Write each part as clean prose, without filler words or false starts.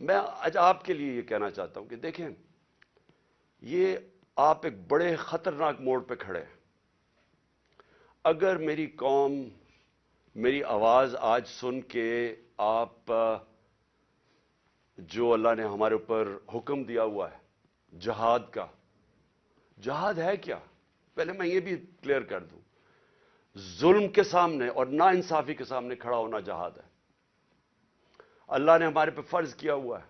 میں آج آپ کے لیے یہ کہنا چاہتا ہوں کہ دیکھیں، یہ آپ ایک بڑے خطرناک موڑ پہ کھڑے ہیں۔ اگر میری قوم میری آواز آج سن کے آپ جو اللہ نے ہمارے اوپر حکم دیا ہوا ہے جہاد کا، جہاد ہے کیا؟ پہلے میں یہ بھی کلیئر کر دوں، ظلم کے سامنے اور ناانصافی کے سامنے کھڑا ہونا جہاد ہے۔ اللہ نے ہمارے پہ فرض کیا ہوا ہے۔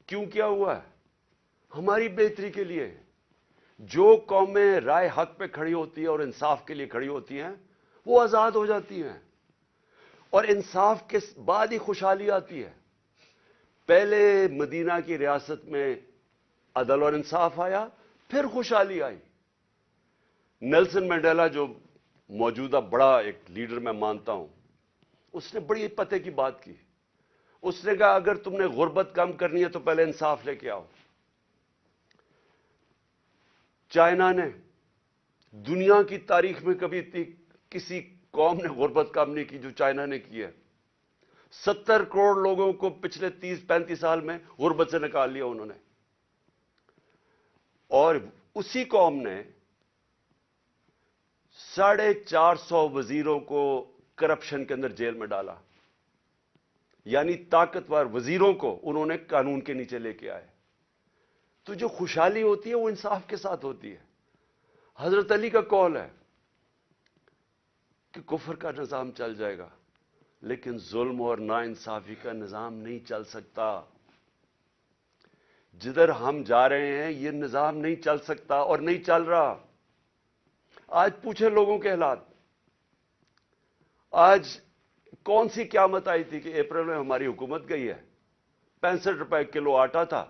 کیوں کیا ہوا ہے؟ ہماری بہتری کے لیے۔ جو قومیں رائے حق پہ کھڑی ہوتی ہیں اور انصاف کے لیے کھڑی ہوتی ہیں وہ آزاد ہو جاتی ہیں، اور انصاف کے بعد ہی خوشحالی آتی ہے۔ پہلے مدینہ کی ریاست میں عدل اور انصاف آیا، پھر خوشحالی آئی۔ نیلسن منڈیلا جو موجودہ بڑا ایک لیڈر میں مانتا ہوں، اس نے بڑی پتے کی بات کی۔ اس نے کہا اگر تم نے غربت کم کرنی ہے تو پہلے انصاف لے کے آؤ۔ چائنا نے دنیا کی تاریخ میں کبھی کسی قوم نے غربت کم نہیں کی جو چائنا نے کی ہے۔ 70 کروڑ لوگوں کو پچھلے 30-35 سال میں غربت سے نکال لیا انہوں نے، اور اسی قوم نے 450 وزیروں کو کرپشن کے اندر جیل میں ڈالا، یعنی طاقتور وزیروں کو انہوں نے قانون کے نیچے لے کے آئے۔ تو جو خوشحالی ہوتی ہے وہ انصاف کے ساتھ ہوتی ہے۔ حضرت علی کا قول ہے کہ کفر کا نظام چل جائے گا لیکن ظلم اور ناانصافی کا نظام نہیں چل سکتا۔ جدھر ہم جا رہے ہیں یہ نظام نہیں چل سکتا اور نہیں چل رہا۔ آج پوچھیں لوگوں کے حالات۔ آج کون سی قیامت آئی تھی کہ اپریل میں ہماری حکومت گئی ہے؟ 65 روپے کلو آٹا تھا،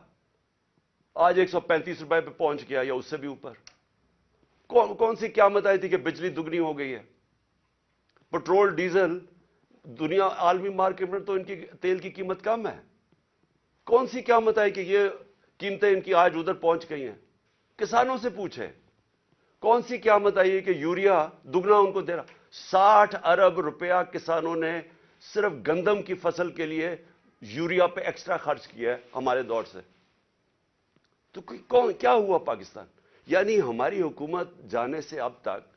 آج 135 روپے پہ پہنچ گیا یا اس سے بھی اوپر۔ کون سی قیامت آئی تھی کہ بجلی دگنی ہو گئی ہے؟ پٹرول ڈیزل دنیا عالمی مارکیٹ میں تو ان کی تیل کی قیمت کم ہے۔ کون سی قیامت آئی کہ یہ قیمتیں ان کی آج ادھر پہنچ گئی ہیں؟ کسانوں سے پوچھیں کون سی قیامت آئی ہے کہ یوریا دگنا ان کو دے رہا۔ 60 ارب روپیہ کسانوں نے صرف گندم کی فصل کے لیے یوریا پہ ایکسٹرا خرچ کیا ہے ہمارے دور سے۔ تو کیا ہوا پاکستان؟ یعنی ہماری حکومت جانے سے اب تک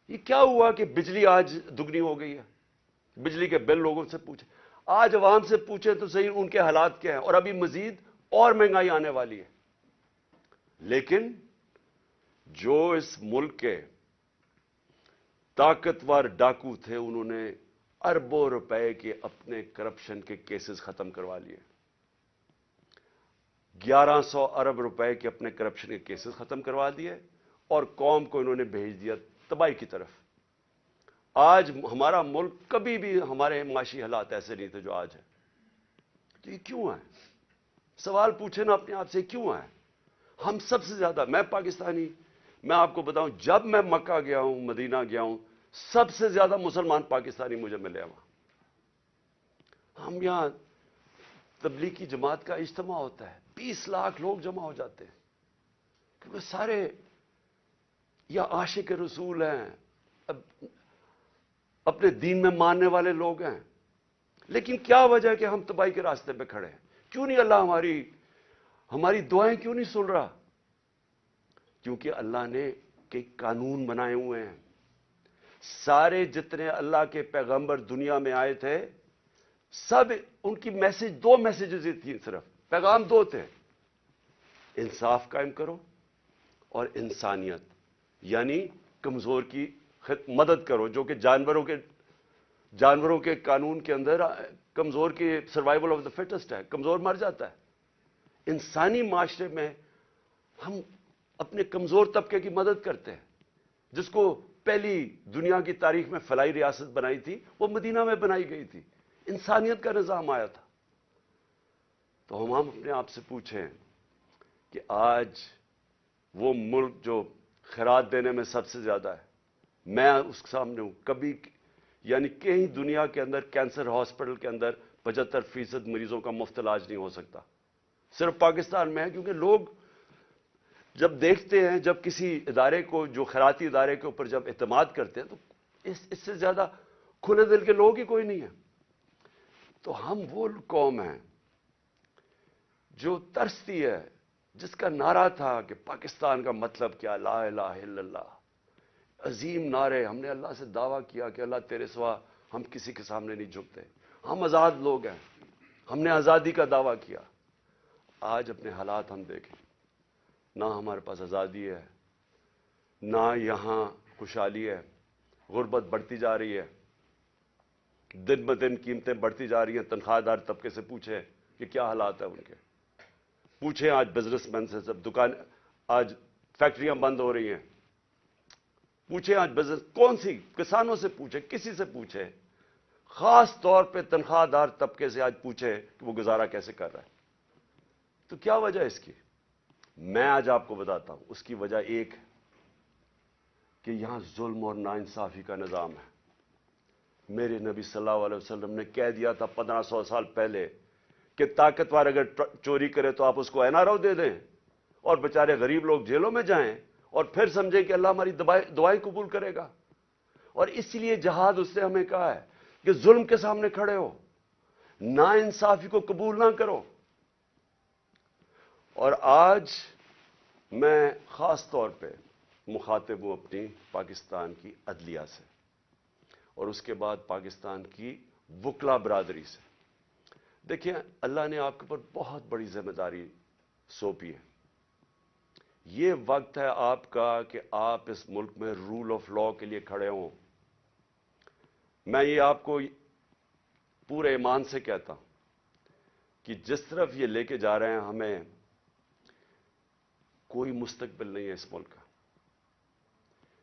یہ کیا ہوا کہ بجلی آج دگنی ہو گئی ہے؟ بجلی کے بل لوگوں سے پوچھیں، آج عوام سے پوچھیں تو صحیح ان کے حالات کیا ہیں، اور ابھی مزید اور مہنگائی آنے والی ہے۔ لیکن جو اس ملک کے طاقتور ڈاکو تھے انہوں نے اربوں روپے کے اپنے کرپشن کے کیسز ختم کروا لیے۔ 1100 ارب روپے کے اپنے کرپشن کے کیسز ختم کروا دیے اور قوم کو انہوں نے بھیج دیا تباہی کی طرف۔ آج ہمارا ملک، کبھی بھی ہمارے معاشی حالات ایسے نہیں تھے جو آج ہے۔ تو یہ کیوں ہے؟ سوال پوچھیں نا اپنے آپ سے، کیوں ہے؟ ہم سب سے زیادہ، میں پاکستانی، میں آپ کو بتاؤں جب میں مکہ گیا ہوں، مدینہ گیا ہوں، سب سے زیادہ مسلمان پاکستانی مجھے ملے وہاں۔ ہم یہاں تبلیغ کی جماعت کا اجتماع ہوتا ہے، 20 لاکھ لوگ جمع ہو جاتے ہیں، کیونکہ سارے یا عاشق رسول ہیں، اپنے دین میں ماننے والے لوگ ہیں۔ لیکن کیا وجہ ہے کہ ہم تباہی کے راستے پہ کھڑے ہیں؟ کیوں نہیں اللہ ہماری دعائیں کیوں نہیں سن رہا؟ کیونکہ اللہ نے کئی قانون بنائے ہوئے ہیں۔ سارے جتنے اللہ کے پیغمبر دنیا میں آئے تھے، سب ان کی دو میسیجز تھیں، صرف پیغام دو تھے: انصاف قائم کرو اور انسانیت، یعنی کمزور کی مدد کرو، جو کہ جانوروں کے قانون کے اندر کمزور کی سروائیول آف دا فٹسٹ ہے، کمزور مر جاتا ہے۔ انسانی معاشرے میں ہم اپنے کمزور طبقے کی مدد کرتے ہیں۔ جس کو پہلی دنیا کی تاریخ میں فلاحی ریاست بنائی تھی وہ مدینہ میں بنائی گئی تھی، انسانیت کا نظام آیا تھا۔ تو ہم اپنے آپ سے پوچھیں کہ آج وہ ملک جو خیرات دینے میں سب سے زیادہ ہے، میں اس کے سامنے ہوں، کبھی یعنی کہیں دنیا کے اندر کینسر ہاسپٹل کے اندر 75% مریضوں کا مفت علاج نہیں ہو سکتا، صرف پاکستان میں ہے۔ کیونکہ لوگ جب دیکھتے ہیں، جب کسی ادارے کو، جو خیراتی ادارے کے اوپر جب اعتماد کرتے ہیں، تو اس سے زیادہ کھلے دل کے لوگ ہی کوئی نہیں ہے۔ تو ہم وہ قوم ہیں جو ترستی ہے، جس کا نعرہ تھا کہ پاکستان کا مطلب کیا، لا الہ الا اللہ، عظیم نعرے. ہم نے اللہ سے دعویٰ کیا کہ اللہ تیرے سوا ہم کسی کے سامنے نہیں جھکتے، ہم آزاد لوگ ہیں، ہم نے آزادی کا دعویٰ کیا. آج اپنے حالات ہم دیکھیں، نہ ہمارے پاس آزادی ہے، نہ یہاں خوشحالی ہے. غربت بڑھتی جا رہی ہے، دن بدن قیمتیں بڑھتی جا رہی ہیں. تنخواہ دار طبقے سے پوچھیں کہ کیا حالات ہیں ان کے. پوچھیں آج بزنس مین سے، سب دکان، آج فیکٹریاں بند ہو رہی ہیں. پوچھیں آج بزنس، کون سی، کسانوں سے پوچھیں، کسی سے پوچھیں، خاص طور پہ تنخواہ دار طبقے سے آج پوچھیں کہ وہ گزارا کیسے کر رہا ہے. تو کیا وجہ ہے اس کی؟ میں آج آپ کو بتاتا ہوں. اس کی وجہ ایک ہے کہ یہاں ظلم اور ناانصافی کا نظام ہے. میرے نبی صلی اللہ علیہ وسلم نے کہہ دیا تھا 1500 سال پہلے کہ طاقتور اگر چوری کرے تو آپ اس کو این آر او دے دیں، اور بیچارے غریب لوگ جیلوں میں جائیں، اور پھر سمجھیں کہ اللہ ہماری دعائیں قبول کرے گا. اور اس لیے جہاد اس نے ہمیں کہا ہے کہ ظلم کے سامنے کھڑے ہو، ناانصافی کو قبول نہ کرو. اور آج میں خاص طور پہ مخاطب ہوں اپنی پاکستان کی عدلیہ سے، اور اس کے بعد پاکستان کی وکلا برادری سے. دیکھیں، اللہ نے آپ کے اوپر بہت بڑی ذمہ داری سونپی ہے. یہ وقت ہے آپ کا کہ آپ اس ملک میں رول آف لا کے لیے کھڑے ہوں. میں یہ آپ کو پورے ایمان سے کہتا ہوں کہ جس طرف یہ لے کے جا رہے ہیں، ہمیں کوئی مستقبل نہیں ہے اس ملک کا.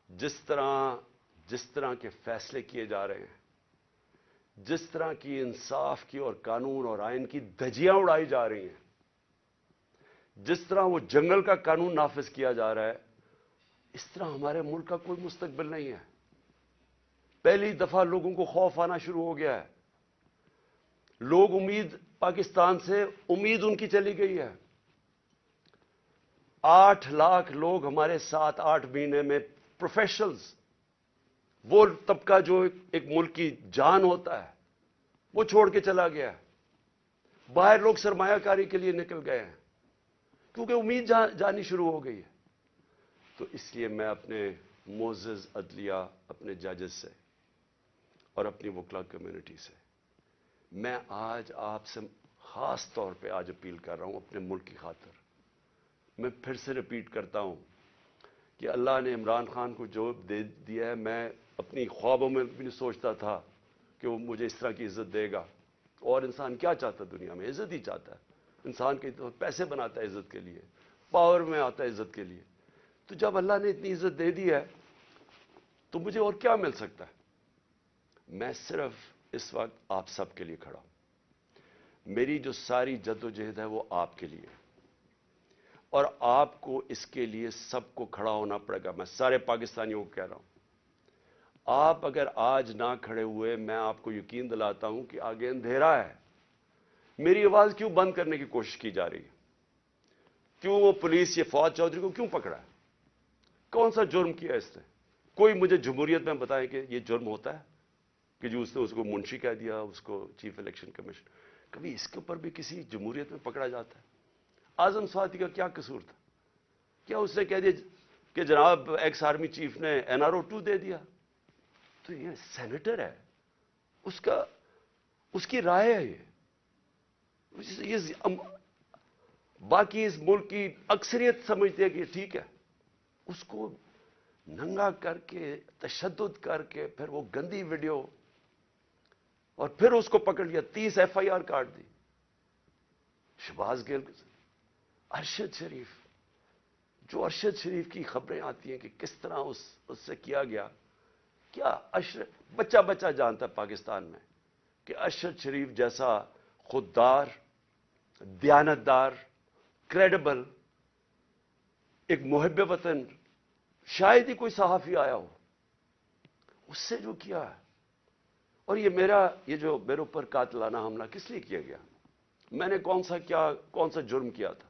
جس طرح کے فیصلے کیے جا رہے ہیں، جس طرح کی انصاف کی اور قانون اور آئین کی دھجیاں اڑائی جا رہی ہیں، جس طرح وہ جنگل کا قانون نافذ کیا جا رہا ہے، اس طرح ہمارے ملک کا کوئی مستقبل نہیں ہے. پہلی دفعہ لوگوں کو خوف آنا شروع ہو گیا ہے. لوگ پاکستان سے امید ان کی چلی گئی ہے. 8 لاکھ لوگ ہمارے 7-8 مہینے میں پروفیشنلز، وہ طبقہ جو ایک ملک کی جان ہوتا ہے، وہ چھوڑ کے چلا گیا ہے. باہر لوگ سرمایہ کاری کے لیے نکل گئے ہیں کیونکہ امید جانی شروع ہو گئی ہے. تو اس لیے میں اپنے معزز عدلیہ، اپنے ججز سے اور اپنی وکلا کمیونٹی سے، میں آج آپ سے خاص طور پہ آج اپیل کر رہا ہوں اپنے ملک کی خاطر. میں پھر سے ریپیٹ کرتا ہوں کہ اللہ نے عمران خان کو جو دے دیا ہے، میں اپنی خوابوں میں بھی نہیں سوچتا تھا کہ وہ مجھے اس طرح کی عزت دے گا. اور انسان کیا چاہتا ہے دنیا میں؟ عزت ہی چاہتا ہے. انسان کے پیسے بناتا ہے عزت کے لیے، پاور میں آتا ہے عزت کے لیے. تو جب اللہ نے اتنی عزت دے دی ہے تو مجھے اور کیا مل سکتا ہے؟ میں صرف اس وقت آپ سب کے لیے کھڑا ہوں. میری جو ساری جد و جہد ہے وہ آپ کے لیے، اور آپ کو اس کے لیے سب کو کھڑا ہونا پڑے گا. میں سارے پاکستانیوں کو کہہ رہا ہوں، آپ اگر آج نہ کھڑے ہوئے، میں آپ کو یقین دلاتا ہوں کہ آگے اندھیرا ہے. میری آواز کیوں بند کرنے کی کوشش کی جا رہی ہے؟ کیوں وہ پولیس یہ فواد چودھری کو کیوں پکڑا ہے؟ کون سا جرم کیا اس نے؟ کوئی مجھے جمہوریت میں بتائے کہ یہ جرم ہوتا ہے کہ جو اس نے اس کو منشی کہہ دیا، اس کو چیف الیکشن کمیشن. کبھی اس کے اوپر بھی کسی جمہوریت میں پکڑا جاتا ہے؟ اعظم سواتی کا کیا قصور تھا؟ کیا اس نے کہہ دیا کہ جناب ایکس آرمی چیف نے NRO 2 دے دیا؟ تو یہ سینیٹر ہے، اس کی رائے ہے. یہ باقی اس ملک کی اکثریت سمجھتے ہیں کہ ٹھیک ہے. اس کو ننگا کر کے، تشدد کر کے، پھر وہ گندی ویڈیو، اور پھر اس کو پکڑ لیا، 30 FIR کاٹ دی. شہباز گل، ارشد شریف، جو ارشد شریف کی خبریں آتی ہیں کہ کس طرح اس سے کیا گیا. کیا بچہ جانتا ہے پاکستان میں کہ ارشد شریف جیسا خوددار، دیانتدار، کریڈیبل، ایک محب وطن شاید ہی کوئی صحافی آیا ہو. اس سے جو کیا ہے، اور یہ جو میرے اوپر قاتلانہ حملہ کس لیے کیا گیا؟ میں نے کون سا جرم کیا تھا؟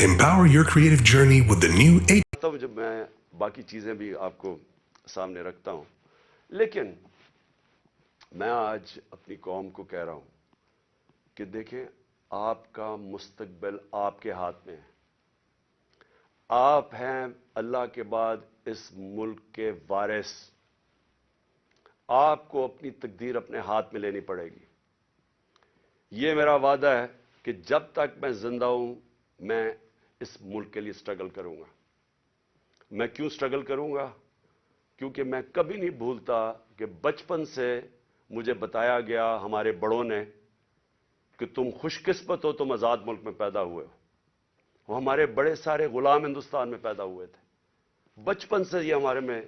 Empower your creative journey with the new 8. جب میں باقی چیزیں بھی آپ کو سامنے رکھتا ہوں، لیکن میں آج اپنی قوم کو کہہ رہا ہوں کہ دیکھیں آپ کا مستقبل آپ کے ہاتھ میں ہے. آپ ہیں اللہ کے بعد اس ملک کے وارث. آپ کو اپنی تقدیر اپنے ہاتھ میں لینی پڑے گی. یہ میرا وعدہ ہے کہ جب تک میں زندہ ہوں میں اس ملک کے لیے سٹرگل کروں گا. میں کیوں سٹرگل کروں گا؟ کیونکہ میں کبھی نہیں بھولتا کہ بچپن سے مجھے بتایا گیا ہمارے بڑوں نے کہ تم خوش قسمت ہو، تم آزاد ملک میں پیدا ہوئے ہو. وہ ہمارے بڑے سارے غلام ہندوستان میں پیدا ہوئے تھے. بچپن سے یہ ہمارے میں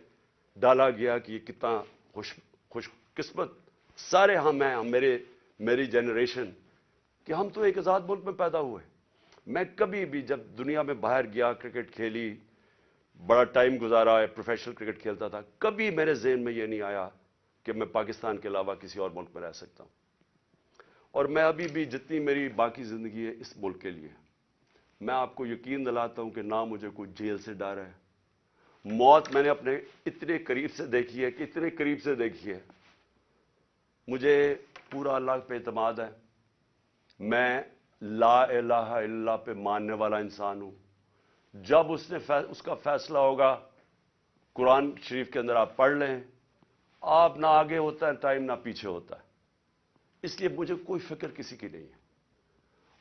ڈالا گیا کہ یہ کتنا خوش قسمت سارے ہم ہیں، میری جنریشن، کہ ہم تو ایک آزاد ملک میں پیدا ہوئے. میں کبھی بھی جب دنیا میں باہر گیا، کرکٹ کھیلی، بڑا ٹائم گزارا ہے، پروفیشنل کرکٹ کھیلتا تھا، کبھی میرے ذہن میں یہ نہیں آیا کہ میں پاکستان کے علاوہ کسی اور ملک میں رہ سکتا ہوں. اور میں ابھی بھی جتنی میری باقی زندگی ہے اس ملک کے لیے. میں آپ کو یقین دلاتا ہوں کہ نہ مجھے کوئی جیل سے ڈر ہے. موت میں نے اپنے اتنے قریب سے دیکھی ہے کہ اتنے قریب سے دیکھی ہے. مجھے پورا اللہ پہ اعتماد ہے. میں لا الہ الا اللہ پہ ماننے والا انسان ہوں. جب اس کا فیصلہ ہوگا، قرآن شریف کے اندر آپ پڑھ لیں، آپ نہ آگے ہوتا ہے ٹائم نہ پیچھے ہوتا ہے. اس لیے مجھے کوئی فکر کسی کی نہیں ہے.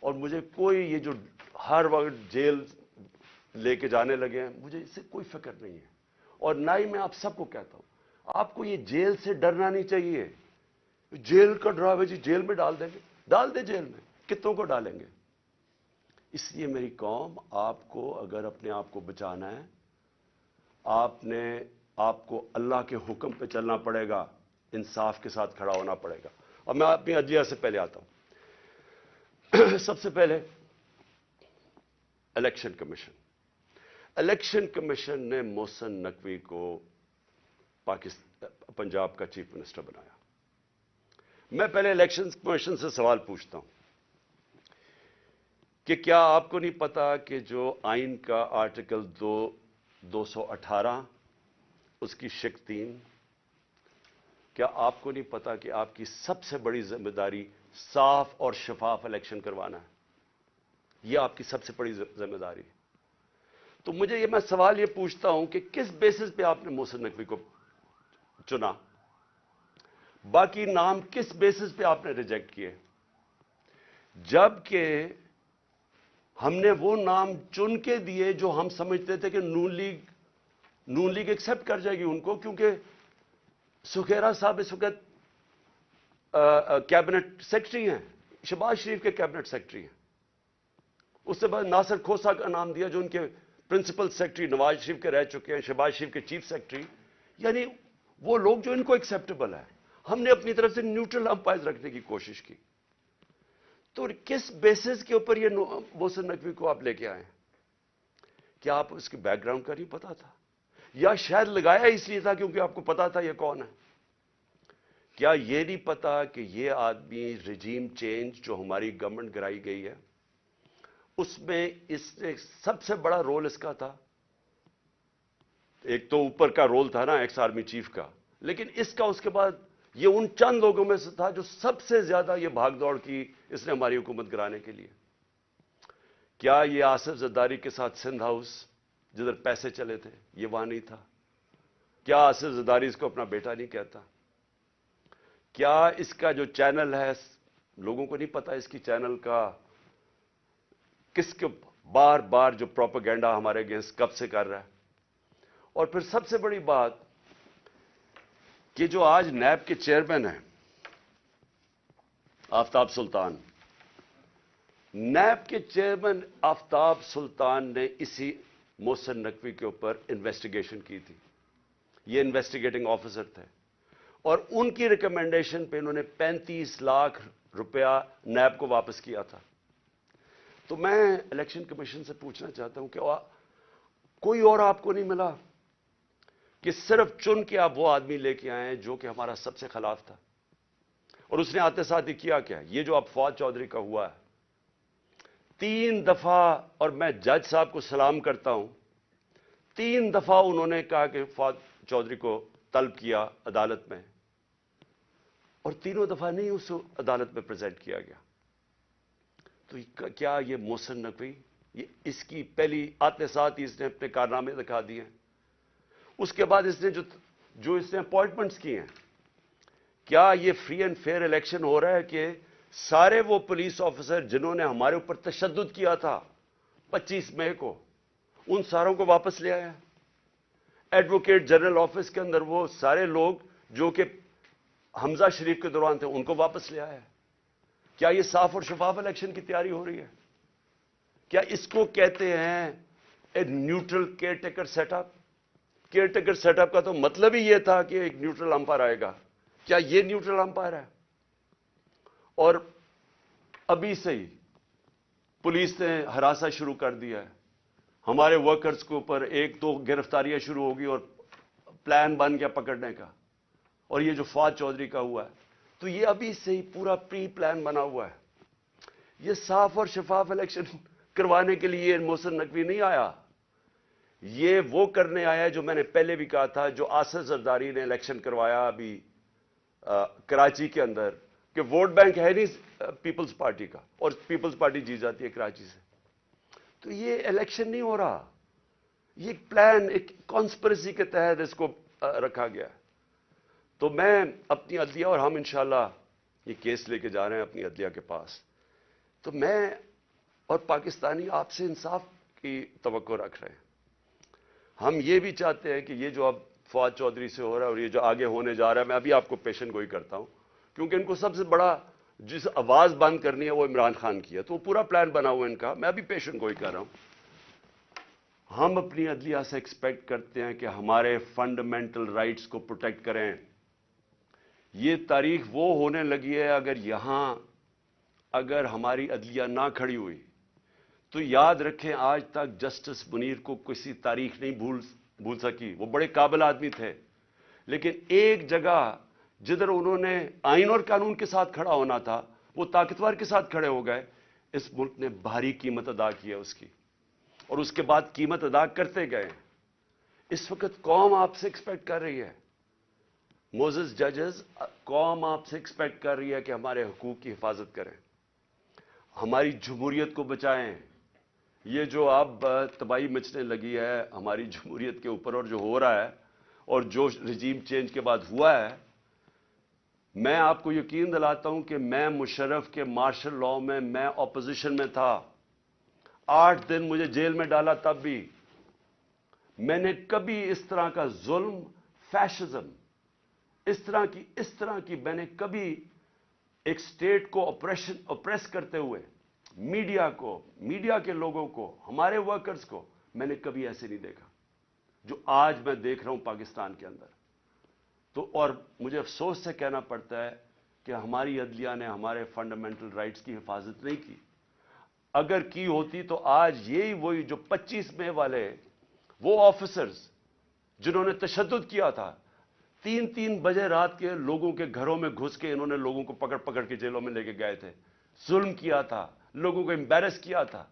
اور مجھے کوئی یہ جو ہر وقت جیل لے کے جانے لگے ہیں، مجھے اس سے کوئی فکر نہیں ہے. اور نہ ہی میں آپ سب کو کہتا ہوں آپ کو یہ جیل سے ڈرنا نہیں چاہیے. جیل کا ڈراوے جی جیل میں ڈال دیں گے، ڈال دیں جیل میں، کتنوں کو ڈالیں گے. اس لیے میری قوم، آپ کو اگر اپنے آپ کو بچانا ہے، آپ کو اللہ کے حکم پہ چلنا پڑے گا، انصاف کے ساتھ کھڑا ہونا پڑے گا. اور میں اپنی عدلیہ سے پہلے آتا ہوں. سب سے پہلے الیکشن کمیشن. الیکشن کمیشن نے محسن نقوی کو پنجاب کا چیف منسٹر بنایا. میں پہلے الیکشن کمیشن سے سوال پوچھتا ہوں کہ کیا آپ کو نہیں پتا کہ جو آئین کا آرٹیکل 218 اس کی شق 3، کیا آپ کو نہیں پتا کہ آپ کی سب سے بڑی ذمہ داری صاف اور شفاف الیکشن کروانا ہے؟ یہ آپ کی سب سے بڑی ذمہ داری ہے. تو مجھے میں سوال یہ پوچھتا ہوں کہ کس بیسس پہ آپ نے محسن نقوی کو چنا؟ باقی نام کس بیسس پہ آپ نے ریجیکٹ کیے؟ جبکہ ہم نے وہ نام چن کے دیے جو ہم سمجھتے تھے کہ نون لیگ ایکسپٹ کر جائے گی ان کو، کیونکہ سکھیرا صاحب اس وقت کیبنٹ سیکرٹری ہیں، شہباز شریف کے کیبنٹ سیکرٹری ہیں. اس سے بعد ناصر کھوسا کا نام دیا جو ان کے پرنسپل سیکرٹری نواز شریف کے رہ چکے ہیں، شہباز شریف کے چیف سیکرٹری. یعنی وہ لوگ جو ان کو ایکسیپٹیبل ہے. ہم نے اپنی طرف سے نیوٹرل امپائر رکھنے کی کوشش کی. تو کس بیسس کے اوپر یہ محسن نقوی کو آپ لے کے آئے؟ کیا آپ اس کے بیک گراؤنڈ کا نہیں پتا تھا؟ یا شاید لگایا اس لیے تھا کیونکہ آپ کو پتا تھا یہ کون ہے؟ کیا یہ نہیں پتا کہ یہ آدمی رجیم چینج جو ہماری گورنمنٹ گرائی گئی ہے اس میں اس نے سب سے بڑا رول اس کا تھا. ایک تو اوپر کا رول تھا نا ایکس آرمی چیف کا، لیکن اس کا اس کے بعد یہ ان چند لوگوں میں سے تھا جو سب سے زیادہ یہ بھاگ دوڑ کی اس نے ہماری حکومت گرانے کے لیے. کیا یہ آصف زرداری کے ساتھ سندھ ہاؤس جدھر پیسے چلے تھے یہ وہاں نہیں تھا؟ کیا آصف زرداری اس کو اپنا بیٹا نہیں کہتا؟ کیا اس کا جو چینل ہے، لوگوں کو نہیں پتا اس کی چینل کا کس کے بار بار جو پروپیگنڈا ہمارے اگینسٹ کب سے کر رہا ہے؟ اور پھر سب سے بڑی بات کہ جو آج نیب کے چیئرمین ہیں آفتاب سلطان، نیب کے چیئرمین آفتاب سلطان نے اسی محسن نقوی کے اوپر انویسٹیگیشن کی تھی. یہ انویسٹیگیٹنگ آفیسر تھے اور ان کی ریکمنڈیشن پہ انہوں نے 35 لاکھ روپیہ نیب کو واپس کیا تھا. تو میں الیکشن کمیشن سے پوچھنا چاہتا ہوں کہ کوئی اور آپ کو نہیں ملا کہ صرف چن کے آپ وہ آدمی لے کے آئے جو کہ ہمارا سب سے خلاف تھا؟ اور اس نے آتے ساتھ ہی کیا کیا؟ یہ جو اب فواد چودھری کا ہوا ہے 3 دفعہ، اور میں جج صاحب کو سلام کرتا ہوں، 3 دفعہ انہوں نے کہا کہ فواد چودھری کو طلب کیا عدالت میں، اور تینوں دفعہ نہیں اس عدالت میں پریزنٹ کیا گیا. تو کیا یہ محسن نقوی یہ اس کی پہلی آتے ساتھ ہی اس نے اپنے کارنامے دکھا دیے ہیں؟ اس کے بعد اس نے جو اس نے اپوائنٹمنٹس کی ہیں، کیا یہ فری اینڈ فیئر الیکشن ہو رہا ہے کہ سارے وہ پولیس آفیسر جنہوں نے ہمارے اوپر تشدد کیا تھا 25 مئی کو، ان ساروں کو واپس لے آیا؟ ایڈوکیٹ جنرل آفس کے اندر وہ سارے لوگ جو کہ حمزہ شریف کے دوران تھے ان کو واپس لے آیا؟ کیا یہ صاف اور شفاف الیکشن کی تیاری ہو رہی ہے؟ کیا اس کو کہتے ہیں a neutral caretaker setup? Caretaker setup کا تو مطلب ہی یہ تھا کہ ایک نیوٹرل امپائر آئے گا. کیا یہ نیوٹرل امپائر ہے؟ اور ابھی سے ہی پولیس نے ہراساں شروع کر دیا ہے ہمارے ورکرز کے اوپر، 1-2 گرفتاریاں شروع ہوگی اور پلان بن گیا پکڑنے کا. اور یہ جو فواد چودھری کا ہوا ہے تو یہ ابھی سے ہی پورا پری پلان بنا ہوا ہے. یہ صاف اور شفاف الیکشن کروانے کے لیے محسن نقوی نہیں آیا، یہ وہ کرنے آیا جو میں نے پہلے بھی کہا تھا، جو آصف زرداری نے الیکشن کروایا ابھی کراچی کے اندر، کہ ووٹ بینک ہے نہیں پیپلز پارٹی کا اور پیپلز پارٹی جیت جاتی ہے کراچی سے. تو یہ الیکشن نہیں ہو رہا، یہ ایک پلان، ایک کانسپریسی کے تحت اس کو رکھا گیا. تو میں اپنی عدلیہ اور ہم انشاءاللہ یہ کیس لے کے جا رہے ہیں اپنی عدلیہ کے پاس، تو میں اور پاکستانی آپ سے انصاف کی توقع رکھ رہے ہیں. ہم یہ بھی چاہتے ہیں کہ یہ جو اب فواد چودھری سے ہو رہا ہے اور یہ جو آگے ہونے جا رہا ہے، میں ابھی آپ کو پیشن گوئی کرتا ہوں کیونکہ ان کو سب سے بڑا جس آواز بند کرنی ہے وہ عمران خان کی ہے، تو وہ پورا پلان بنا ہوا ہے ان کا. میں ابھی پیشن گوئی کر رہا ہوں. ہم اپنی عدلیہ سے ایکسپیکٹ کرتے ہیں کہ ہمارے فنڈامنٹل رائٹس کو پروٹیکٹ کریں. یہ تاریخ وہ ہونے لگی ہے اگر ہماری عدلیہ نہ کھڑی ہوئی تو یاد رکھیں آج تک جسٹس منیر کو کسی تاریخ نہیں بھول سکی. وہ بڑے قابل آدمی تھے، لیکن ایک جگہ جدھر انہوں نے آئین اور قانون کے ساتھ کھڑا ہونا تھا وہ طاقتور کے ساتھ کھڑے ہو گئے. اس ملک نے بھاری قیمت ادا کی ہے اس کی، اور اس کے بعد قیمت ادا کرتے گئے. اس وقت قوم آپ سے ایکسپیکٹ کر رہی ہے، موزز ججز، قوم آپ سے ایکسپیکٹ کر رہی ہے کہ ہمارے حقوق کی حفاظت کریں، ہماری جمہوریت کو بچائیں. یہ جو اب تباہی مچنے لگی ہے ہماری جمہوریت کے اوپر اور جو ہو رہا ہے اور جو رجیم چینج کے بعد ہوا ہے، میں آپ کو یقین دلاتا ہوں کہ میں مشرف کے مارشل لاء میں اپوزیشن میں تھا. 8 دن مجھے جیل میں ڈالا، تب بھی میں نے کبھی اس طرح کا ظلم، فیشزم، اس طرح کی میں نے کبھی ایک سٹیٹ کو اپریس کرتے ہوئے میڈیا کے لوگوں کو، ہمارے ورکرز کو، میں نے کبھی ایسے نہیں دیکھا جو آج میں دیکھ رہا ہوں پاکستان کے اندر. تو اور مجھے افسوس سے کہنا پڑتا ہے کہ ہماری عدلیہ نے ہمارے فنڈامنٹل رائٹس کی حفاظت نہیں کی. اگر کی ہوتی تو آج وہی جو 25 مئی والے وہ آفیسرز جنہوں نے تشدد کیا تھا، 3 بجے رات کے لوگوں کے گھروں میں گھس کے انہوں نے لوگوں کو پکڑ کے جیلوں میں لے کے گئے تھے، ظلم کیا تھا، لوگوں کو امبیرس کیا تھا.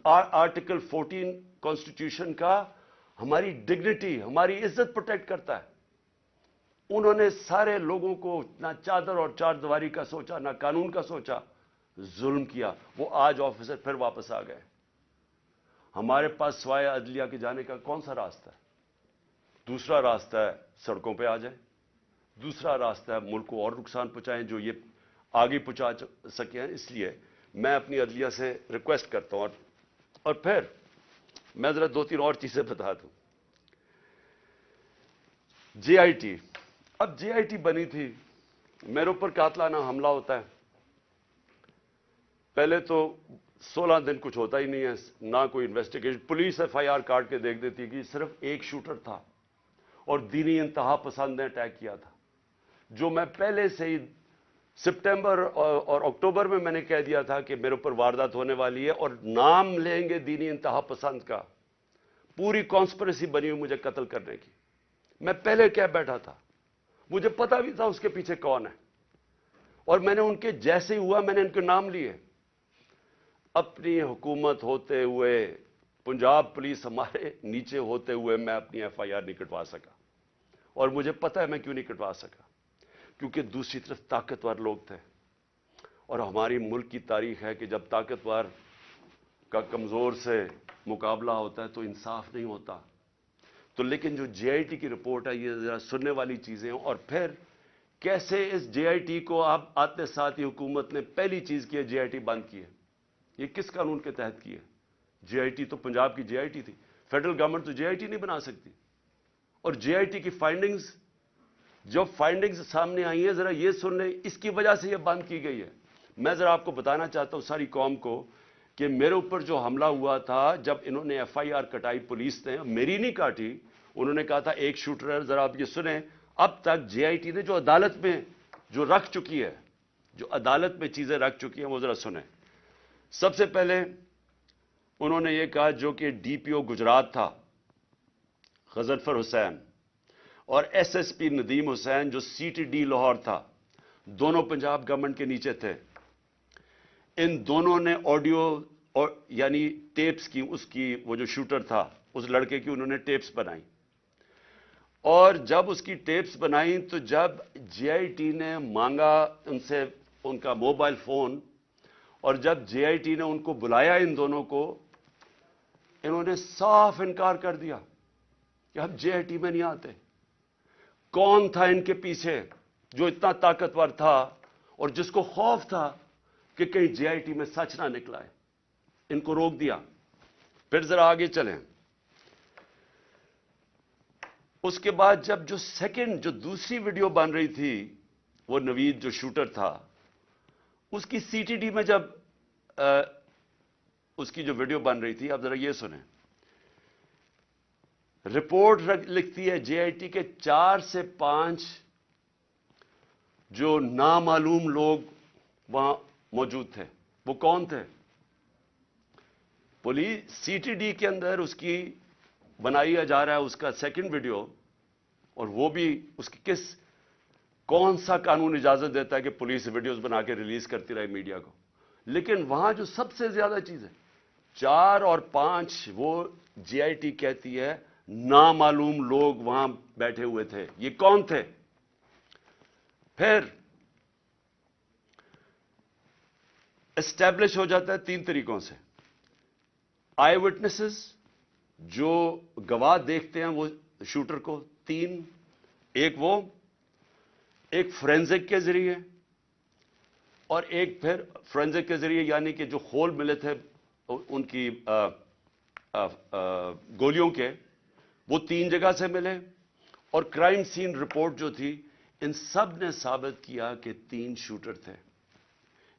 آرٹیکل 14 کانسٹیٹیوشن کا ہماری ڈگنیٹی، ہماری عزت پروٹیکٹ کرتا ہے. انہوں نے سارے لوگوں کو نہ چادر اور چار دیواری کا سوچا، نہ قانون کا سوچا، ظلم کیا. وہ آج آفیسر پھر واپس آ گئے. ہمارے پاس سوائے عدلیہ کے جانے کا کون سا راستہ ہے؟ دوسرا راستہ ہے سڑکوں پہ آ جائیں، دوسرا راستہ ہے ملک کو اور نقصان پہنچائیں جو یہ آگے پہنچا سکے ہیں. اس لیے میں اپنی عدلیہ سے ریکویسٹ کرتا ہوں. اور پھر میں ذرا 2-3 اور چیزیں بتا دوں. جے آئی ٹی، اب جے آئی ٹی بنی تھی، میرے اوپر قاتلانہ حملہ ہوتا ہے. پہلے تو 16 دن کچھ ہوتا ہی نہیں ہے، نہ کوئی investigation. Police F I R کاٹ کے دیکھ دیتی کہ صرف ایک شوٹر تھا اور دینی انتہا پسند نے اٹیک کیا تھا. جو میں پہلے سے ہی سپٹمبر اور اکتوبر میں نے کہہ دیا تھا کہ میرے اوپر واردات ہونے والی ہے اور نام لیں گے دینی انتہا پسند کا. پوری کانسپریسی بنی ہوئی مجھے قتل کرنے کی. میں پہلے کہہ بیٹھا تھا، مجھے پتا بھی تھا اس کے پیچھے کون ہے، اور میں نے ان کے جیسے ہی ہوا میں نے ان کے نام لیے. اپنی حکومت ہوتے ہوئے، پنجاب پولیس ہمارے نیچے ہوتے ہوئے میں اپنی ایف آئی آر نہیں کٹوا سکا. اور مجھے پتا ہے میں کیوں نہیں کٹوا سکا، کیونکہ دوسری طرف طاقتور لوگ تھے اور ہماری ملک کی تاریخ ہے کہ جب طاقتور کا کمزور سے مقابلہ ہوتا ہے تو انصاف نہیں ہوتا. تو لیکن جو جے آئی ٹی کی رپورٹ ہے یہ ذرا سننے والی چیزیں ہیں. اور پھر کیسے اس جے آئی ٹی کو آپ آتے ساتھ ہی حکومت نے پہلی چیز کی ہے جے آئی ٹی بند کی ہے. یہ کس قانون کے تحت کی ہے؟ جے آئی ٹی تو پنجاب کی جے آئی ٹی تھی. فیڈرل گورنمنٹ تو جے آئی ٹی نہیں بنا سکتی. اور جے آئی ٹی کی فائنڈنگز جو فائنڈنگز سامنے آئی ہیں ذرا یہ سن لیں, اس کی وجہ سے یہ بند کی گئی ہے. میں ذرا آپ کو بتانا چاہتا ہوں ساری قوم کو کہ میرے اوپر جو حملہ ہوا تھا جب انہوں نے ایف آئی آر کٹائی پولیس نے, میری نہیں کاٹی, انہوں نے کہا تھا ایک شوٹر ہے. ذرا آپ یہ سنیں, اب تک جے آئی ٹی نے جو عدالت میں جو رکھ چکی ہے, جو عدالت میں چیزیں رکھ چکی ہیں وہ ذرا سنیں. سب سے پہلے انہوں نے یہ کہا جو کہ ڈی پی او گجرات تھا غضنفر حسین اور ایس ایس پی ندیم حسین جو سی ٹی ڈی لاہور تھا, دونوں پنجاب گورنمنٹ کے نیچے تھے. ان دونوں نے آڈیو یعنی ٹیپس کی, اس کی وہ جو شوٹر تھا اس لڑکے کی انہوں نے ٹیپس بنائی. اور جب اس کی ٹیپس بنائی تو جب جے آئی ٹی نے مانگا ان سے ان کا موبائل فون, اور جب جے آئی ٹی نے ان کو بلایا ان دونوں کو, انہوں نے صاف انکار کر دیا کہ ہم جے آئی ٹی میں نہیں آتے. کون تھا ان کے پیچھے جو اتنا طاقتور تھا اور جس کو خوف تھا کہ کہیں جے آئی ٹی میں سچ نہ نکلا ہے؟ ان کو روک دیا. پھر ذرا آگے چلیں. اس کے بعد جب جو سیکنڈ جو دوسری ویڈیو بن رہی تھی, وہ نوید جو شوٹر تھا اس کی سی ٹی ڈی میں جب اس کی جو ویڈیو بن رہی تھی, اب ذرا یہ سنیں. رپورٹ لکھتی ہے جے آئی ٹی کے 4 سے 5 جو نامعلوم لوگ وہاں موجود تھے. وہ کون تھے؟ پولیس سی ٹی ڈی کے اندر اس کی بنایا جا رہا ہے اس کا سیکنڈ ویڈیو, اور وہ بھی اس کی کون سا قانون اجازت دیتا ہے کہ پولیس ویڈیوز بنا کے ریلیز کرتی رہے میڈیا کو؟ لیکن وہاں جو سب سے زیادہ چیز ہے 4 اور 5 وہ جے آئی ٹی کہتی ہے نامعلوم لوگ وہاں بیٹھے ہوئے تھے. یہ کون تھے؟ پھر اسٹیبلش ہو جاتا ہے 3 طریقوں سے. آئی وٹنسز جو گواہ دیکھتے ہیں وہ شوٹر کو 3, ایک فورینزک کے ذریعے, اور ایک پھر فورینزک کے ذریعے یعنی کہ جو خول ملے تھے ان کی گولیوں کے, وہ 3 جگہ سے ملے. اور کرائم سین رپورٹ جو تھی, ان سب نے ثابت کیا کہ 3 شوٹر تھے.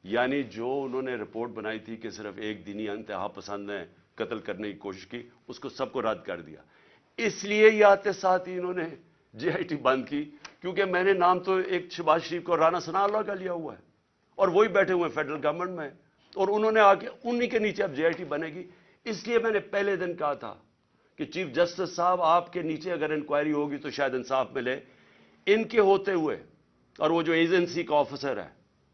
یعنی جو انہوں نے رپورٹ بنائی تھی کہ صرف ایک دینی انتہا پسند نے قتل کرنے کی کوشش کی, اس کو سب کو رد کر دیا. اس لیے یہ آتے ساتھ ہی انہوں نے جے آئی ٹی بند کی, کیونکہ میں نے نام تو ایک شہباز شریف کو رانا ثناء اللہ کا لیا ہوا ہے, اور وہی بیٹھے ہوئے ہیں فیڈرل گورنمنٹ میں, اور انہوں نے آ کے انہی کے نیچے اب جے آئی ٹی بنے گی. اس لیے میں نے پہلے دن کہا تھا کہ چیف جسٹس صاحب آپ کے نیچے اگر انکوائری ہوگی تو شاید انصاف ملے. ان کے ہوتے ہوئے, اور وہ جو ایجنسی کا آفیسر ہے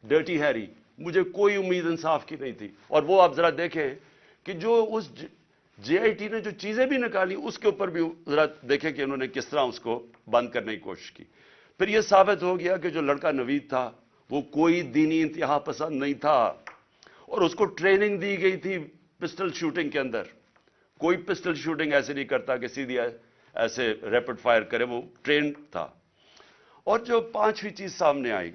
ڈرٹی ہیری, مجھے کوئی امید انصاف کی نہیں تھی. اور وہ آپ ذرا دیکھیں کہ جو اس جے آئی ٹی نے جو چیزیں بھی نکالی اس کے اوپر بھی ذرا دیکھیں کہ انہوں نے کس طرح اس کو بند کرنے کی کوشش کی. پھر یہ ثابت ہو گیا کہ جو لڑکا نوید تھا وہ کوئی دینی انتہا پسند نہیں تھا, اور اس کو ٹریننگ دی گئی تھی پسٹل شوٹنگ کے اندر. کوئی پسٹل شوٹنگ ایسے نہیں کرتا کہ سیدھی ایسے ریپڈ فائر کرے, وہ ٹرینڈ تھا. اور جو 5ویں چیز سامنے آئی,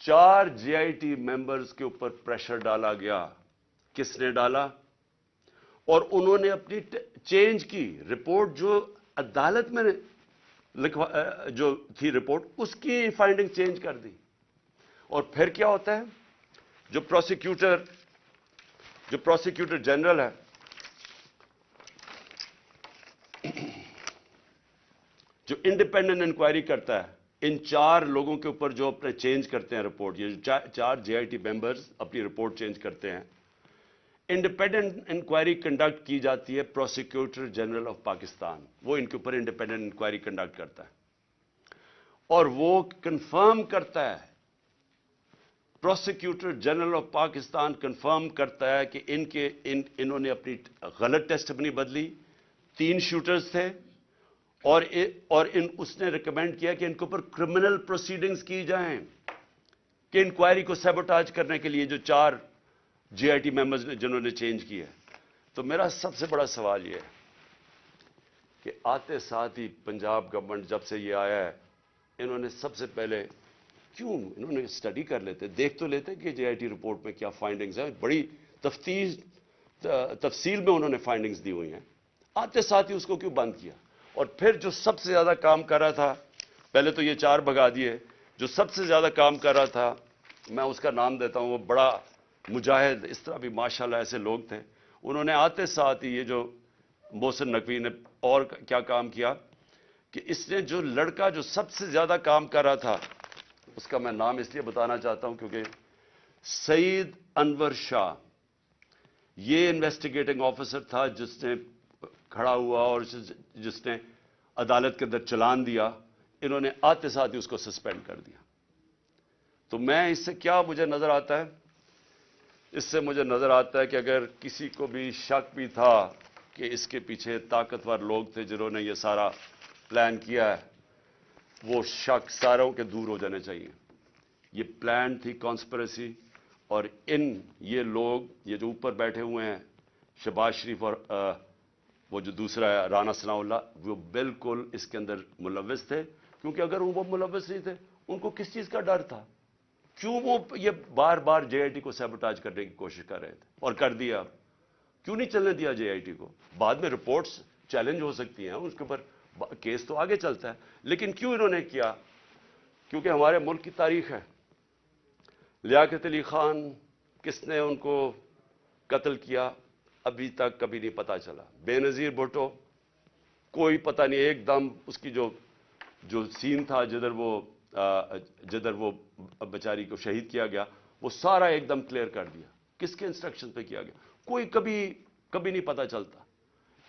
4 جے آئی ٹی ممبرز کے اوپر پریشر ڈالا گیا. کس نے ڈالا؟ اور انہوں نے اپنی چینج کی رپورٹ, جو عدالت میں جو تھی رپورٹ اس کی فائنڈنگ چینج کر دی. اور پھر کیا ہوتا ہے, جو پروسیکیوٹر جنرل ہے, جو انڈیپینڈنٹ انکوائری کرتا ہے ان 4 لوگوں کے اوپر جو اپنے چینج کرتے ہیں رپورٹ, یہ جو 4 جے آئی ٹی ممبرز اپنی رپورٹ چینج کرتے ہیں, انڈیپینڈنٹ انکوائری کنڈکٹ کی جاتی ہے پروسیکیوٹر جنرل آف پاکستان. وہ ان کے اوپر انڈیپینڈنٹ انکوائری کنڈکٹ کرتا ہے, اور وہ کنفرم کرتا ہے, prosecutor general of Pakistan confirm کرتا ہے کہ انہوں نے اپنی غلط ٹیسٹ اپنی بدلی. 3 شوٹرز تھے, اور اس نے ریکمینڈ کیا کہ ان کے اوپر کرمنل پروسیڈنگز کی جائیں کہ انکوائری کو سیبوٹاج کرنے کے لیے جو 4 JIT ممبرز نے جنہوں نے چینج کی ہے. تو میرا سب سے بڑا سوال یہ ہے کہ آتے ساتھ ہی پنجاب گورنمنٹ جب سے یہ آیا ہے انہوں نے سب سے پہلے کیوں انہوں نے اسٹڈی کر لیتے, دیکھ تو لیتے کہ JIT رپورٹ میں کیا فائنڈنگز ہیں, بڑی تفصیل میں انہوں نے فائنڈنگز دی ہوئی ہیں. آتے ساتھ ہی اس کو کیوں بند کیا؟ اور پھر جو سب سے زیادہ کام کر رہا تھا, پہلے تو یہ 4 بھگا دیے, جو سب سے زیادہ کام کر رہا تھا میں اس کا نام دیتا ہوں, وہ بڑا مجاہد, اس طرح بھی ماشاءاللہ ایسے لوگ تھے, انہوں نے آتے ساتھ ہی یہ جو محسن نقوی نے اور کیا کام کیا کہ اس نے جو لڑکا جو سب سے زیادہ کام کر رہا تھا, اس کا میں نام اس لیے بتانا چاہتا ہوں کیونکہ سعید انور شاہ, یہ انویسٹیگیٹنگ آفیسر تھا جس نے کھڑا ہوا اور جس نے عدالت کے اندر چلان دیا, انہوں نے آتے ساتھ ہی اس کو سسپینڈ کر دیا. تو میں اس سے کیا مجھے نظر آتا ہے, اس سے مجھے نظر آتا ہے کہ اگر کسی کو بھی شک بھی تھا کہ اس کے پیچھے طاقتور لوگ تھے جنہوں نے یہ سارا پلان کیا ہے, وہ شک ساروں کے دور ہو جانے چاہیے. یہ پلان تھی کانسپریسی, اور یہ لوگ یہ جو اوپر بیٹھے ہوئے ہیں شہباز شریف اور وہ جو دوسرا ہے رانا ثناء اللہ, وہ بالکل اس کے اندر ملوث تھے. کیونکہ اگر وہ ملوث نہیں تھے ان کو کس چیز کا ڈر تھا؟ کیوں وہ یہ بار بار JIT کو سیبوٹاج کرنے کی کوشش کر رہے تھے اور کر دیا؟ کیوں نہیں چلنے دیا JIT کو؟ بعد میں رپورٹس چیلنج ہو سکتی ہیں, اس کے اوپر کیس تو آگے چلتا ہے, لیکن کیوں انہوں نے کیا؟ کیونکہ ہمارے ملک کی تاریخ ہے. لیاقت علی خان کس نے ان کو قتل کیا ابھی تک کبھی نہیں پتا چلا. بے نظیر بھٹو کوئی پتہ نہیں, ایک دم اس کی جو سین تھا جدھر وہ بیچاری کو شہید کیا گیا, وہ سارا ایک دم کلیئر کر دیا. کس کے انسٹرکشن پہ کیا گیا کوئی کبھی نہیں پتا چلتا.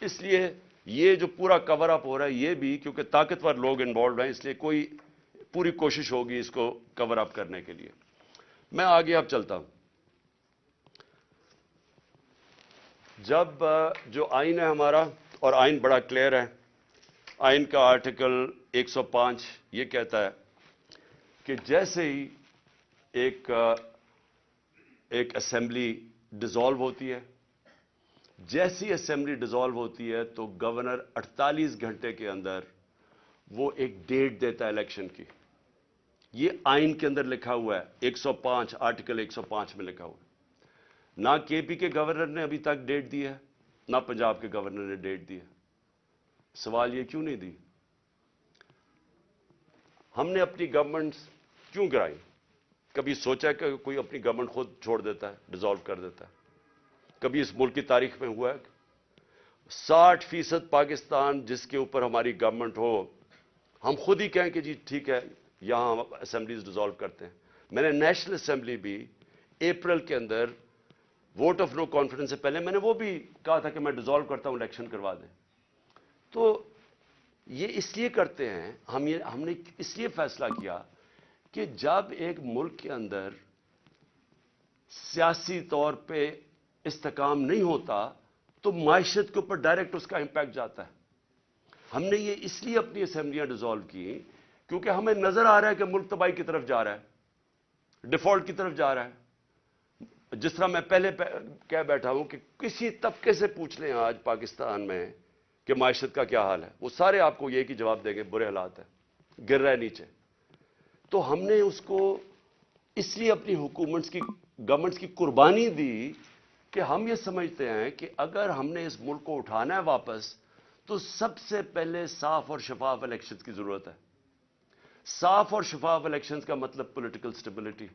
اس لیے یہ جو پورا کور اپ ہو رہا ہے یہ بھی کیونکہ طاقتور لوگ انوالوڈ ہیں, اس لیے کوئی پوری کوشش ہوگی اس کو کور اپ کرنے کے لیے. میں آگے اب چلتا ہوں. جب جو آئین ہے ہمارا, اور آئین بڑا کلیئر ہے, آئین کا آرٹیکل 105 یہ کہتا ہے کہ جیسے ہی ایک اسمبلی ڈیزالو ہوتی ہے, جیسی اسمبلی ڈیزالو ہوتی ہے تو گورنر 48 گھنٹے کے اندر وہ ایک ڈیٹ دیتا ہے الیکشن کی. یہ آئین کے اندر لکھا ہوا ہے, 105 آرٹیکل 105 میں لکھا ہوا ہے. نہ KP کے گورنر نے ابھی تک ڈیٹ دی ہے, نہ پنجاب کے گورنر نے ڈیٹ دی ہے. سوال یہ کیوں نہیں دی؟ ہم نے اپنی گورنمنٹ کیوں گرائی؟ کبھی سوچا کہ کوئی اپنی گورنمنٹ خود چھوڑ دیتا ہے, ڈیزالو کر دیتا ہے؟ کبھی اس ملک کی تاریخ میں ہوا ہے؟ 60% پاکستان جس کے اوپر ہماری گورنمنٹ ہو, ہم خود ہی کہیں کہ جی ٹھیک ہے یہاں ہم اسمبلیز ڈیزالو کرتے ہیں. میں نے نیشنل اسمبلی بھی اپریل کے اندر ووٹ آف نو کانفیڈنس سے پہلے میں نے وہ بھی کہا تھا کہ میں ڈیزالو کرتا ہوں, الیکشن کروا دیں. تو یہ اس لیے کرتے ہیں, ہم نے اس لیے فیصلہ کیا کہ جب ایک ملک کے اندر سیاسی طور پہ استحکام نہیں ہوتا تو معیشت کے اوپر ڈائریکٹ اس کا امپیکٹ جاتا ہے. ہم نے یہ اس لیے اپنی اسمبلیاں ڈیزالو کی کیونکہ ہمیں نظر آ رہا ہے کہ ملک تباہی کی طرف جا رہا ہے, ڈیفالٹ کی طرف جا رہا ہے. جس طرح میں پہلے کہہ بیٹھا ہوں کہ کسی طبقے سے پوچھ لیں آج پاکستان میں کہ معیشت کا کیا حال ہے, وہ سارے آپ کو یہ کہ جواب دیں گے برے حالات ہیں, گر رہا ہے نیچے. تو ہم نے اس کو اس لیے اپنی گورنمنٹس کی قربانی دی کہ ہم یہ سمجھتے ہیں کہ اگر ہم نے اس ملک کو اٹھانا ہے واپس تو سب سے پہلے صاف اور شفاف الیکشنز کی ضرورت ہے. صاف اور شفاف الیکشنز کا مطلب پولیٹیکل سٹیبلٹی.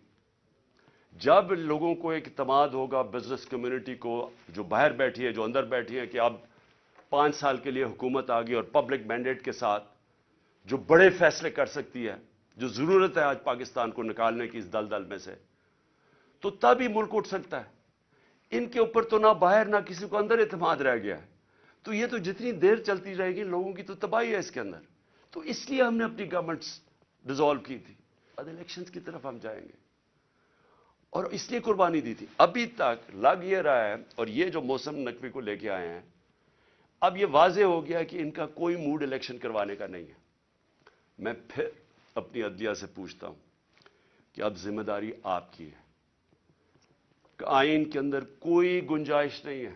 جب لوگوں کو ایک اعتماد ہوگا, بزنس کمیونٹی کو جو باہر بیٹھی ہے جو اندر بیٹھی ہے, کہ اب 5 سال کے لیے حکومت آ گئی اور پبلک مینڈیٹ کے ساتھ جو بڑے فیصلے کر سکتی ہے, جو ضرورت ہے آج پاکستان کو نکالنے کی اس دلدل میں سے, تو تب ہی ملک اٹھ سکتا ہے. ان کے اوپر تو نہ باہر نہ کسی کو اندر اعتماد رہ گیا ہے. تو یہ تو جتنی دیر چلتی رہے گی لوگوں کی تو تباہی ہے اس کے اندر. تو اس لیے ہم نے اپنی گورنمنٹس ڈیزالو کی تھی. اب الیکشنز کی طرف ہم جائیں گے اور اس لیے قربانی دی تھی. ابھی تک لگ یہ رہا ہے, اور یہ جو محسن نقوی کو لے کے آئے ہیں, اب یہ واضح ہو گیا کہ ان کا کوئی موڈ الیکشن کروانے کا نہیں ہے. میں پھر اپنی عدلیہ سے پوچھتا ہوں, کہ اب ذمہ داری آپ کی ہے کہ آئین کے اندر کوئی گنجائش نہیں ہے.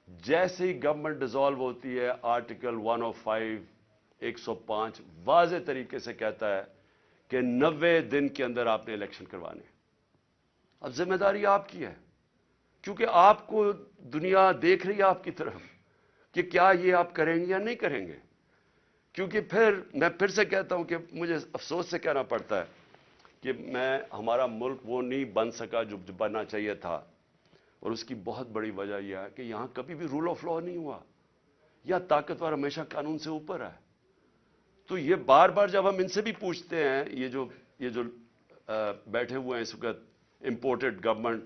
جیسے ہی گورنمنٹ ڈیزالو ہوتی ہے آرٹیکل 105 105 واضح طریقے سے کہتا ہے کہ 90 دن کے اندر آپ نے الیکشن کروانے. اب ذمہ داری آپ کی ہے کیونکہ آپ کو دنیا دیکھ رہی ہے آپ کی طرف کہ کیا یہ آپ کریں گے یا نہیں کریں گے. کیونکہ میں پھر سے کہتا ہوں کہ مجھے افسوس سے کہنا پڑتا ہے کہ ہمارا ملک وہ نہیں بن سکا جو بننا چاہیے تھا. اور اس کی بہت بڑی وجہ یہ ہے کہ یہاں کبھی بھی رول آف لا نہیں ہوا. یا طاقتور ہمیشہ قانون سے اوپر ہے. تو یہ بار بار جب ہم ان سے بھی پوچھتے ہیں یہ جو بیٹھے ہوئے ہیں اس وقت امپورٹڈ گورنمنٹ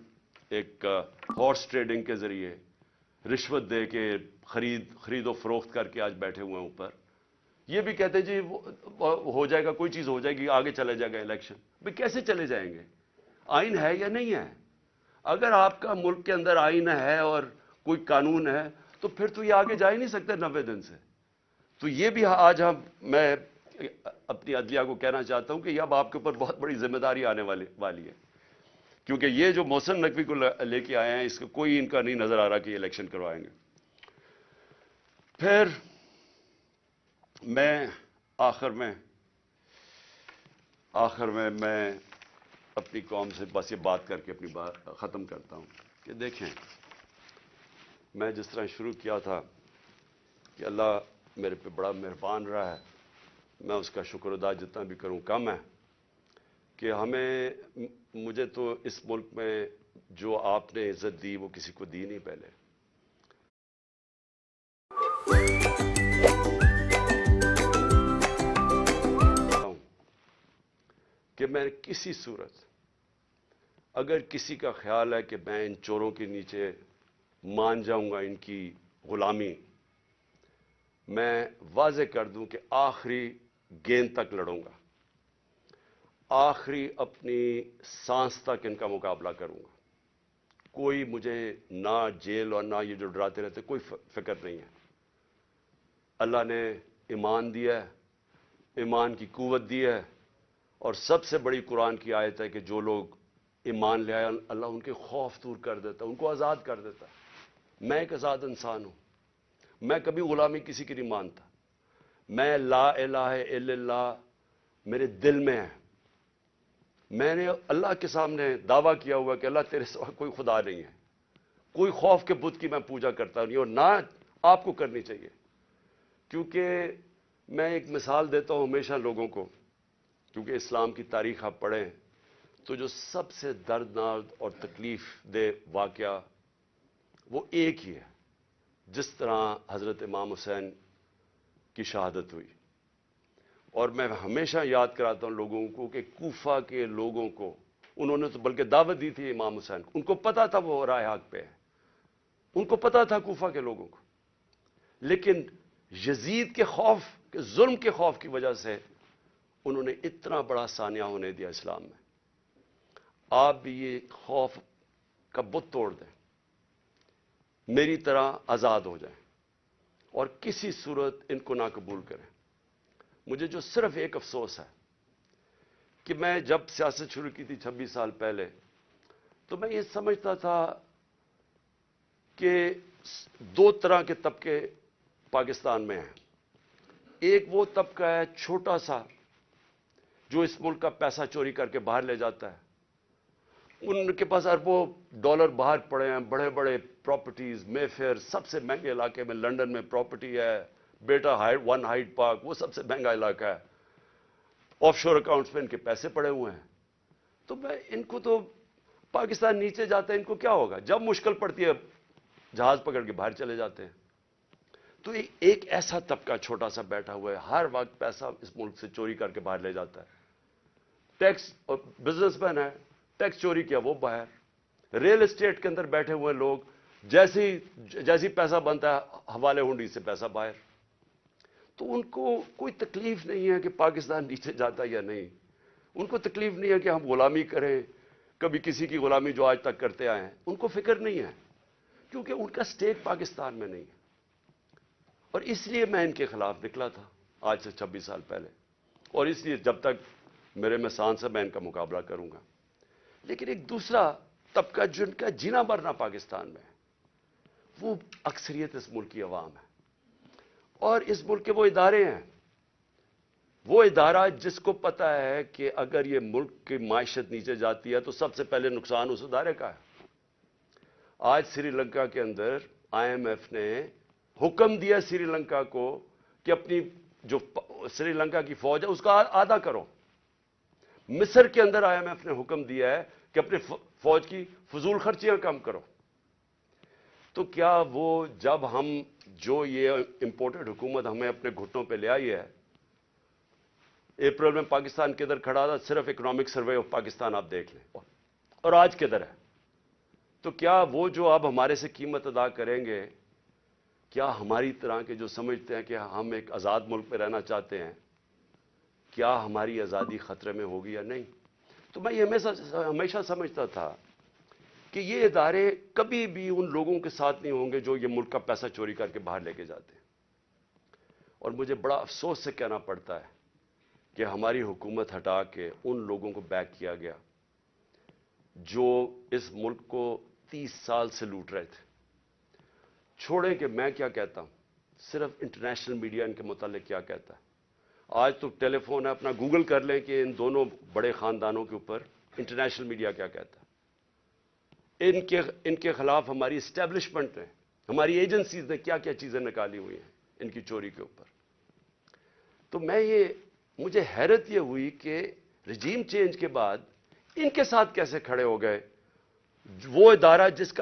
ایک ہارس ٹریڈنگ کے ذریعے رشوت دے کے خرید و فروخت کر کے آج بیٹھے ہوئے ہیں اوپر, یہ بھی کہتے ہیں جی ہو جائے گا, کوئی چیز ہو جائے گی, آگے چلے جائے گا الیکشن. بھئی کیسے چلے جائیں گے؟ آئین ہے یا نہیں ہے؟ اگر آپ کا ملک کے اندر آئین ہے اور کوئی قانون ہے تو پھر تو یہ آگے جا ہی نہیں سکتے 90 دن سے. تو یہ بھی آج میں اپنی عدلیہ کو کہنا چاہتا ہوں کہ اب آپ کے اوپر بہت بڑی ذمہ داری آنے والی ہے, کیونکہ یہ جو محسن نقوی کو لے کے آئے ہیں اس کا کوئی ان کا نہیں نظر آ رہا کہ یہ الیکشن کروائیں گے. پھر میں آخر میں اپنی قوم سے بس یہ بات کر کے اپنی بات ختم کرتا ہوں کہ دیکھیں, میں جس طرح شروع کیا تھا کہ اللہ میرے پہ بڑا مہربان رہا ہے, میں اس کا شکر ادا جتنا بھی کروں کم ہے کہ مجھے تو اس ملک میں جو آپ نے عزت دی وہ کسی کو دی نہیں پہلے. کہ میں کسی صورت اگر کسی کا خیال ہے کہ میں ان چوروں کے نیچے مان جاؤں گا ان کی غلامی, میں واضح کر دوں کہ آخری گیند تک لڑوں گا, آخری اپنی سانس تک ان کا مقابلہ کروں گا. کوئی مجھے نہ جیل اور نہ یہ جو ڈراتے رہتے کوئی فکر نہیں ہے. اللہ نے ایمان دیا ہے, ایمان کی قوت دی ہے, اور سب سے بڑی قرآن کی آیت ہے کہ جو لوگ ایمان لے آئے اللہ ان کے خوف دور کر دیتا, ان کو آزاد کر دیتا. میں ایک آزاد انسان ہوں, میں کبھی غلامی کسی کی نہیں مانتا. میں لا الہ الا اللہ میرے دل میں ہے. میں نے اللہ کے سامنے دعویٰ کیا ہوا کہ اللہ تیرے سوا کوئی خدا نہیں ہے, کوئی خوف کے بت کی میں پوجا کرتا نہیں, اور نہ آپ کو کرنی چاہیے. کیونکہ میں ایک مثال دیتا ہوں ہمیشہ لوگوں کو, کیونکہ اسلام کی تاریخ آپ پڑھیں تو جو سب سے دردناک اور تکلیف دہ واقعہ وہ ایک ہی ہے. جس طرح حضرت امام حسین کی شہادت ہوئی, اور میں ہمیشہ یاد کراتا ہوں لوگوں کو کہ کوفہ کے لوگوں کو انہوں نے تو بلکہ دعوت دی تھی امام حسین کو, ان کو پتا تھا وہ راہ حق پہ ہے, ان کو پتا تھا کوفہ کے لوگوں کو, لیکن یزید کے خوف کے ظلم کے خوف کی وجہ سے انہوں نے اتنا بڑا سانیہ ہونے دیا اسلام میں. آپ بھی یہ خوف کا بت توڑ دیں, میری طرح آزاد ہو جائیں, اور کسی صورت ان کو نہ قبول کریں. مجھے جو صرف ایک افسوس ہے کہ میں جب سیاست شروع کی تھی 26 سال پہلے, تو میں یہ سمجھتا تھا کہ 2 طرح کے طبقے پاکستان میں ہیں. ایک وہ طبقہ ہے چھوٹا سا جو اس ملک کا پیسہ چوری کر کے باہر لے جاتا ہے, ان کے پاس اربوں ڈالر باہر پڑے ہیں, بڑے بڑے پراپرٹیز, مے فیئر سب سے مہنگے علاقے میں لنڈن میں پراپرٹی ہے, بیٹا ون ہائیڈ پارک وہ سب سے مہنگا علاقہ ہے, آف شور اکاؤنٹس میں ان کے پیسے پڑے ہوئے ہیں. تو میں ان کو تو پاکستان نیچے جاتا ہے ان کو کیا ہوگا, جب مشکل پڑتی ہے جہاز پکڑ کے باہر چلے جاتے ہیں. تو ایک ایسا طبقہ چھوٹا سا بیٹھا ہوا ہے, ہر وقت پیسہ اس ملک سے چوری کر کے باہر لے جاتا ہے. ٹیکس بزنس مین ہے, ٹیکس چوری کیا وہ باہر. ریل اسٹیٹ کے اندر بیٹھے ہوئے لوگ جیسی پیسہ بنتا ہے حوالے ہنڈی سے پیسہ باہر. تو ان کو کوئی تکلیف نہیں ہے کہ پاکستان نیچے جاتا یا نہیں, ان کو تکلیف نہیں ہے کہ ہم غلامی کریں, کبھی کسی کی غلامی جو آج تک کرتے آئے ہیں ان کو فکر نہیں ہے, کیونکہ ان کا سٹیٹ پاکستان میں نہیں ہے. اور اس لیے میں ان کے خلاف نکلا تھا آج سے 26 سال پہلے, اور اس لیے جب تک میرے مسان سے میں ان کا مقابلہ کروں گا. لیکن ایک دوسرا طبقہ جن کا جینا مرنا پاکستان میں ہے، وہ اکثریت اس ملک کی عوام ہے. اور اس ملک کے وہ ادارے ہیں، وہ ادارہ جس کو پتا ہے کہ اگر یہ ملک کی معیشت نیچے جاتی ہے تو سب سے پہلے نقصان اس ادارے کا ہے. آج سری لنکا کے اندر آئی ایم ایف نے حکم دیا سری لنکا کو کہ اپنی جو سری لنکا کی فوج ہے اس کا آدھا کرو. مصر کے اندر آئی ایم ایف نے حکم دیا ہے کہ اپنی فوج کی فضول خرچیاں کم کرو. تو کیا وہ جب ہم جو یہ امپورٹڈ حکومت ہمیں اپنے گھٹنوں پہ لے آئی ہے، اپریل میں پاکستان کدھر کھڑا تھا، صرف اکنامک سروے آف پاکستان آپ دیکھ لیں، اور آج کدھر ہے. تو کیا وہ جو اب ہمارے سے قیمت ادا کریں گے، کیا ہماری طرح کے جو سمجھتے ہیں کہ ہم ایک آزاد ملک میں رہنا چاہتے ہیں، کیا ہماری آزادی خطرے میں ہوگی یا نہیں؟ تو میں یہ ہمیشہ سمجھتا تھا کہ یہ ادارے کبھی بھی ان لوگوں کے ساتھ نہیں ہوں گے جو یہ ملک کا پیسہ چوری کر کے باہر لے کے جاتے ہیں. اور مجھے بڑا افسوس سے کہنا پڑتا ہے کہ ہماری حکومت ہٹا کے ان لوگوں کو بیک کیا گیا جو اس ملک کو 30 سال سے لوٹ رہے تھے. چھوڑیں کہ میں کیا کہتا ہوں، صرف انٹرنیشنل میڈیا ان کے متعلق کیا کہتا ہے. آج تو ٹیلی فون ہے، اپنا گوگل کر لیں کہ ان دونوں بڑے خاندانوں کے اوپر انٹرنیشنل میڈیا کیا کہتا ہے. ان کے خلاف ہماری اسٹیبلشمنٹ نے، ہماری ایجنسیز نے کیا کیا چیزیں نکالی ہوئی ہیں ان کی چوری کے اوپر. تو مجھے حیرت یہ ہوئی کہ رجیم چینج کے بعد ان کے ساتھ کیسے کھڑے ہو گئے وہ ادارہ جس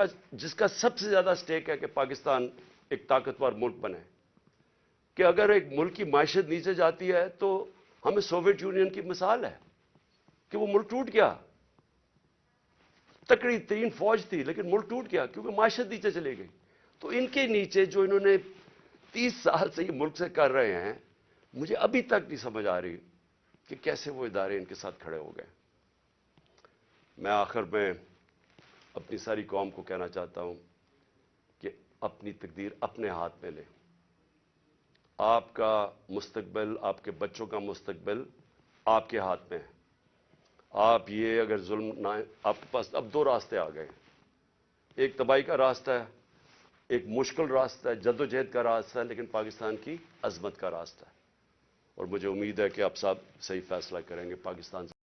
کا سب سے زیادہ سٹیک ہے کہ پاکستان ایک طاقتور ملک بنے. کہ اگر ایک ملک کی معیشت نیچے جاتی ہے تو ہمیں سوویت یونین کی مثال ہے کہ وہ ملک ٹوٹ گیا، تکڑی ترین فوج تھی لیکن ملک ٹوٹ گیا کیونکہ معیشت نیچے چلی گئی. تو ان کے نیچے جو انہوں نے 30 سال سے یہ ملک سے کر رہے ہیں، مجھے ابھی تک نہیں سمجھ آ رہی کہ کیسے وہ ادارے ان کے ساتھ کھڑے ہو گئے. میں آخر میں اپنی ساری قوم کو کہنا چاہتا ہوں کہ اپنی تقدیر اپنے ہاتھ میں لیں. آپ کا مستقبل، آپ کے بچوں کا مستقبل آپ کے ہاتھ میں ہے. آپ یہ اگر ظلم نہ، آپ کے پاس اب 2 راستے آ گئے. ایک تباہی کا راستہ ہے، ایک مشکل راستہ ہے، جدوجہد کا راستہ ہے، لیکن پاکستان کی عظمت کا راستہ ہے. اور مجھے امید ہے کہ آپ سب صحیح فیصلہ کریں گے پاکستان سے